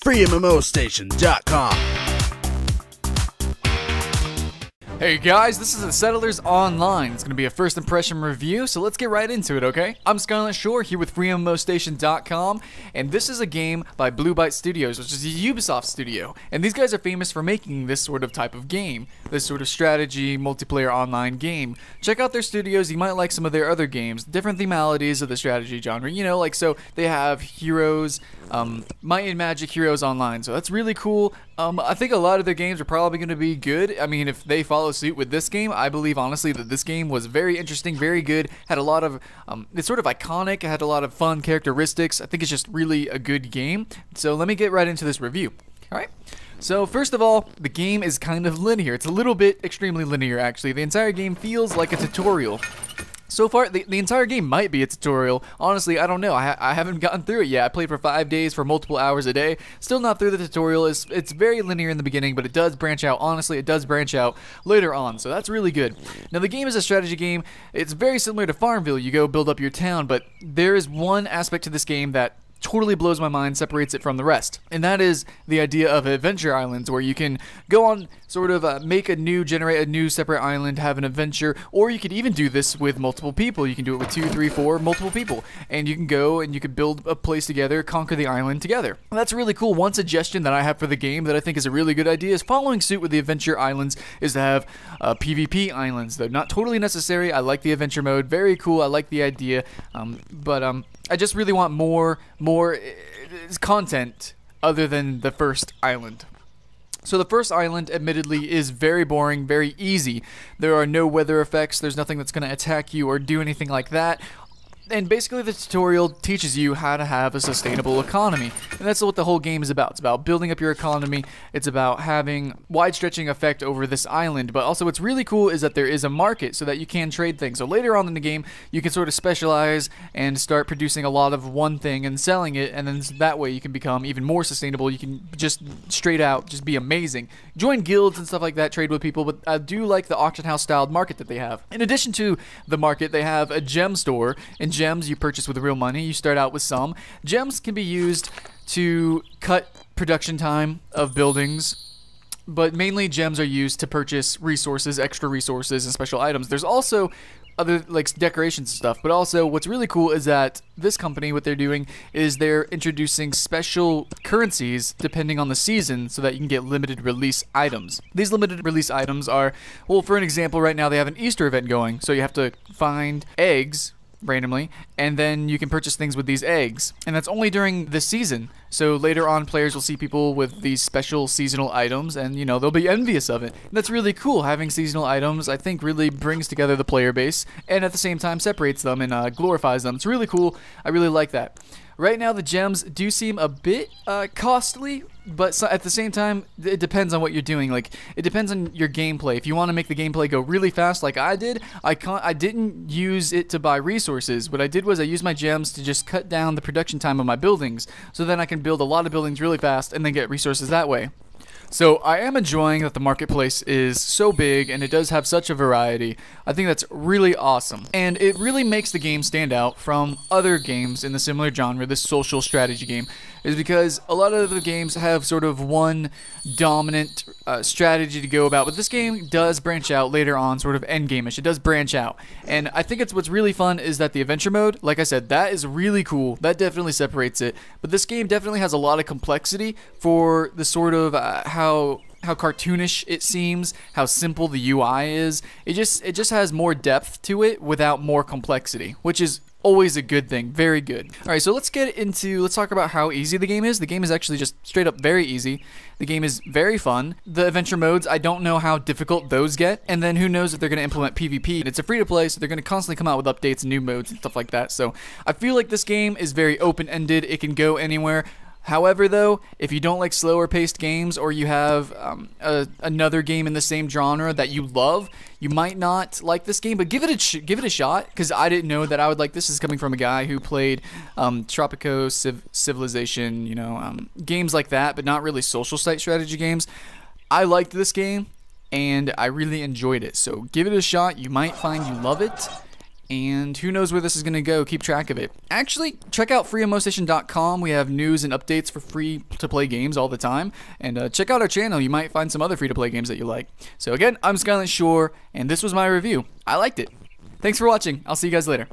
FreeMMOStation.com. Hey guys, this is the Settlers Online. It's going to be a first impression review, so let's get right into it, okay? I'm Scarlet Shore here with FreeMMOStation.com, and this is a game by Blue Byte Studios, which is a Ubisoft studio. And these guys are famous for making this sort of type of game, this sort of strategy, multiplayer online game. Check out their studios, you might like some of their other games, different themalities of the strategy genre, you know, like so they have Heroes, Might and Magic Heroes Online, so that's really cool. I think a lot of their games are probably going to be good. I mean, if they follow suit with this game, I believe honestly that this game was very interesting, very good, had a lot of, it's sort of iconic, had a lot of fun characteristics. I think it's just really a good game. So let me get right into this review. Alright, so first of all, the game is kind of linear. It's a little bit extremely linear actually. The entire game feels like a tutorial. So far, the entire game might be a tutorial. Honestly, I don't know. I haven't gotten through it yet. I played for 5 days for multiple hours a day. Still not through the tutorial. It's very linear in the beginning, but it does branch out. Honestly, it does branch out later on, so that's really good. Now, the game is a strategy game. It's very similar to Farmville. You go build up your town, but there is one aspect to this game that totally blows my mind, separates it from the rest, and that is the idea of adventure islands, where you can go on sort of generate a new separate island, have an adventure, or you could even do this with multiple people. You can do it with 2, 3, 4 multiple people, and you can go and you can build a place together, conquer the island together. Well, that's really cool. One suggestion that I have for the game that I think is a really good idea is following suit with the adventure islands is to have PvP islands. They're not totally necessary. I like the adventure mode, very cool. I like the idea, but I just really want more content other than the first island. So the first island, admittedly, is very boring, very easy. There are no weather effects, there's nothing that's going to attack you or do anything like that. And basically the tutorial teaches you how to have a sustainable economy. And that's what the whole game is about. It's about building up your economy. It's about having wide-stretching effect over this island. But also what's really cool is that there is a market so that you can trade things. So later on in the game, you can sort of specialize and start producing a lot of one thing and selling it. And then that way you can become even more sustainable. You can just straight out just be amazing. Join guilds and stuff like that, trade with people. But I do like the auction house styled market that they have. In addition to the market, they have a gem store. And gems you purchase with real money. You start out with some. Gems can be used to cut production time of buildings, but mainly gems are used to purchase resources, extra resources, and special items. There's also other like decorations and stuff, but also what's really cool is that this company, what they're doing is they're introducing special currencies depending on the season so that you can get limited release items. These limited release items are, well, for an example, right now they have an Easter event going, so you have to find eggs randomly, and then you can purchase things with these eggs, and that's only during this season. So later on, players will see people with these special seasonal items, and you know, they'll be envious of it. And that's really cool. Having seasonal items, I think, really brings together the player base, and at the same time separates them and glorifies them. It's really cool. I really like that. Right now, the gems do seem a bit costly, but at the same time, it depends on what you're doing. Like, it depends on your gameplay. If you want to make the gameplay go really fast like I did, I didn't use it to buy resources. What I did was I used my gems to just cut down the production time of my buildings, so then I can build a lot of buildings really fast and then get resources that way. So I am enjoying that the marketplace is so big and it does have such a variety. I think that's really awesome. And it really makes the game stand out from other games in the similar genre, this social strategy game, is because a lot of the games have sort of one dominant strategy to go about, but this game does branch out later on, sort of endgame-ish. It does branch out. And I think what's really fun is that the adventure mode, like I said, that is really cool. That definitely separates it. But this game definitely has a lot of complexity for the sort of how cartoonish it seems, how simple the UI is. It just has more depth to it without more complexity, which is always a good thing. Very good. Alright, so let's talk about how easy the game is. The game is actually just straight up very easy. The game is very fun. The adventure modes, I don't know how difficult those get, and then who knows if they're going to implement PvP. It's a free-to-play, so they're going to constantly come out with updates and new modes and stuff like that. So I feel like this game is very open-ended. It can go anywhere. However, though, if you don't like slower-paced games, or you have another game in the same genre that you love, you might not like this game. But give it a shot, because I didn't know that I would like this. This is coming from a guy who played Tropico Civilization, you know, games like that, but not really social site strategy games. I liked this game, and I really enjoyed it. So give it a shot. You might find you love it. And who knows where this is going to go. Keep track of it. Actually, check out FreeMMOStation.com. We have news and updates for free-to-play games all the time. And check out our channel. You might find some other free-to-play games that you like. So again, I'm Skyland Shore, and this was my review. I liked it. Thanks for watching. I'll see you guys later.